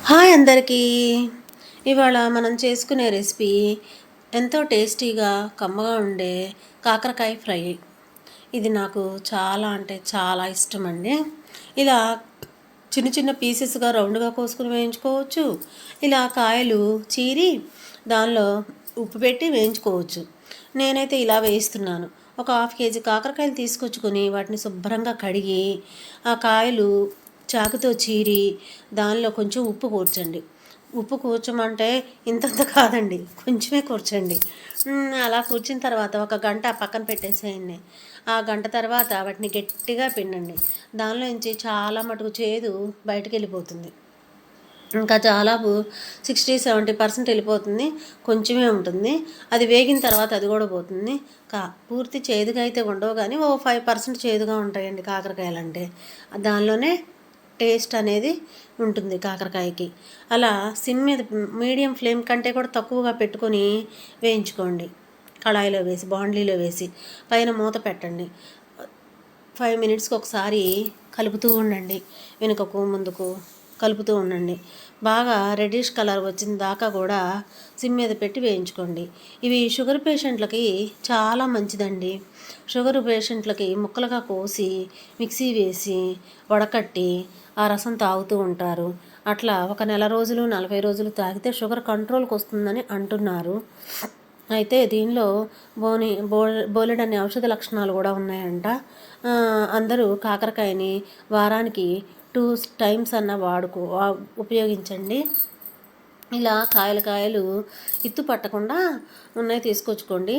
Hi అందరికీ. ఇవాళ మనం చేసుకునే రెసిపీ ఎంతో టేస్టీగా కమ్మగా ఉండే కాకరకాయ ఫ్రై. ఇది నాకు చాలా అంటే చాలా ఇష్టం అండి. ఇలా చిన్న చిన్న పీసెస్గా రౌండ్గా కోసుకుని వేయించుకోవచ్చు. ఇలా కాయలు చీరి దానిలో ఉప్పు పెట్టి వేయించుకోవచ్చు. నేనైతే ఇలా వేయిస్తున్నాను. ఒక 1/2 కేజీ కాకరకాయలు తీసుకొచ్చుకొని వాటిని శుభ్రంగా కడిగి ఆ కాయలు చాకుతో చీరి దానిలో కొంచెం ఉప్పు కూర్చండి. ఉప్పు కూర్చోమంటే ఇంతంత కాదండి, కొంచెమే కూర్చండి. అలా కూర్చిన తర్వాత ఒక గంట పక్కన పెట్టేసేయండి. ఆ గంట తర్వాత వాటిని గట్టిగా పిండండి. దానిలో నుంచి చాలా మటుకు చేదు బయటకు వెళ్ళిపోతుంది. ఇంకా చాలా 60-70% వెళ్ళిపోతుంది. కొంచెమే ఉంటుంది. అది వేగిన తర్వాత అది కూడా పోతుంది. పూర్తి చేదుగా అయితే ఉండవు, కానీ 5% చేదుగా ఉంటాయండి కాకరకాయలు అంటే. దానిలోనే టేస్ట్ అనేది ఉంటుంది కాకరకాయకి. అలా సిమ్ మీద మీడియం ఫ్లేమ్ కంటే కూడా తక్కువగా పెట్టుకొని వేయించుకోండి. కళాయిలో వేసి బాండ్లీలో వేసి పైన మూత పెట్టండి. 5 మినిట్స్కి ఒకసారి కలుపుతూ ఉండండి. వెనుకకు ముందుకు కలుపుతూ ఉండండి. బాగా రెడ్డిష్ కలర్ వచ్చిన దాకా కూడా సిమ్ మీద పెట్టి వేయించుకోండి. ఇవి షుగర్ పేషెంట్లకి చాలా మంచిదండి. షుగర్ పేషెంట్లకి ముక్కలుగా కోసి మిక్సీ వేసి వడకట్టి ఆ రసం తాగుతూ ఉంటారు. అట్లా ఒక నెల రోజులు 40 రోజులు తాగితే షుగర్ కంట్రోల్కి వస్తుందని అంటున్నారు. అయితే దీనిలో బోలెడన్ని ఔషధ లక్షణాలు కూడా ఉన్నాయంట. అందరూ కాకరకాయని వారానికి 2 టైమ్స్ అన్న ఉపయోగించండి. ఇలా కాయలు ఇత్తు పట్టకుండా ఉన్నాయి తీసుకొచ్చుకోండి.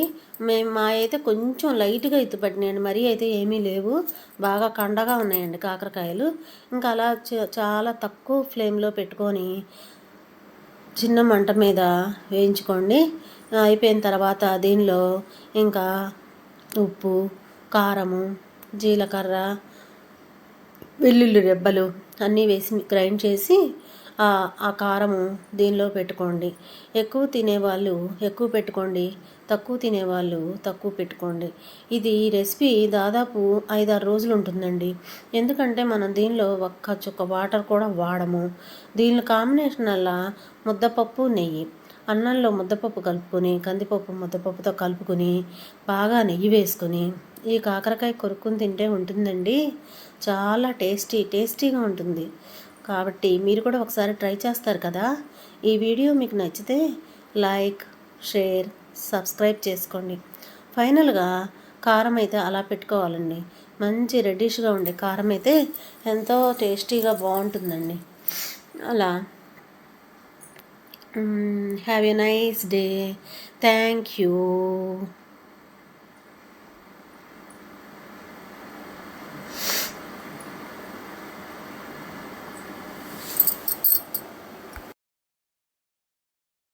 మా అయితే కొంచెం లైట్గా ఇత్తు పట్టినాయండి, మరీ అయితే ఏమీ లేవు. బాగా కండగా ఉన్నాయండి కాకరకాయలు. ఇంకా అలా చాలా తక్కువ ఫ్లేమ్లో పెట్టుకొని చిన్న మంట మీద వేయించుకోండి. అయిపోయిన తర్వాత దీనిలో ఇంకా ఉప్పు, కారము, జీలకర్ర, వెల్లుల్లి రెబ్బలు అన్నీ వేసి గ్రైండ్ చేసి ఆ కారము దీనిలో పెట్టుకోండి. ఎక్కువ తినేవాళ్ళు ఎక్కువ పెట్టుకోండి, తక్కువ తినేవాళ్ళు తక్కువ పెట్టుకోండి. ఇది రెసిపీ దాదాపు 5-6 రోజులు ఉంటుందండి. ఎందుకంటే మనం దీనిలో ఒక్క చుక్క వాటర్ కూడా వాడము. దీనిలో కాంబినేషన్ అలా ముద్దపప్పు, నెయ్యి. అన్నంలో ముద్దపప్పు కలుపుకొని కందిపప్పు ముద్దపప్పుతో కలుపుకొని బాగా నెయ్యి వేసుకొని ఈ కాకరకాయ కొరుక్కుని తింటే ఉంటుందండి. చాలా టేస్టీగా ఉంటుంది. కాబట్టి మీరు కూడా ఒకసారి ట్రై చేస్తారు కదా. ఈ వీడియో మీకు నచ్చితే లైక్, షేర్, సబ్స్క్రైబ్ చేసుకోండి. ఫైనల్గా కారం అయితే అలా పెట్టుకోవాలండి. మంచి రెడ్డిష్గా ఉండే కారం అయితే ఎంతో టేస్టీగా బాగుంటుందండి. అలా have a nice day. Thank you.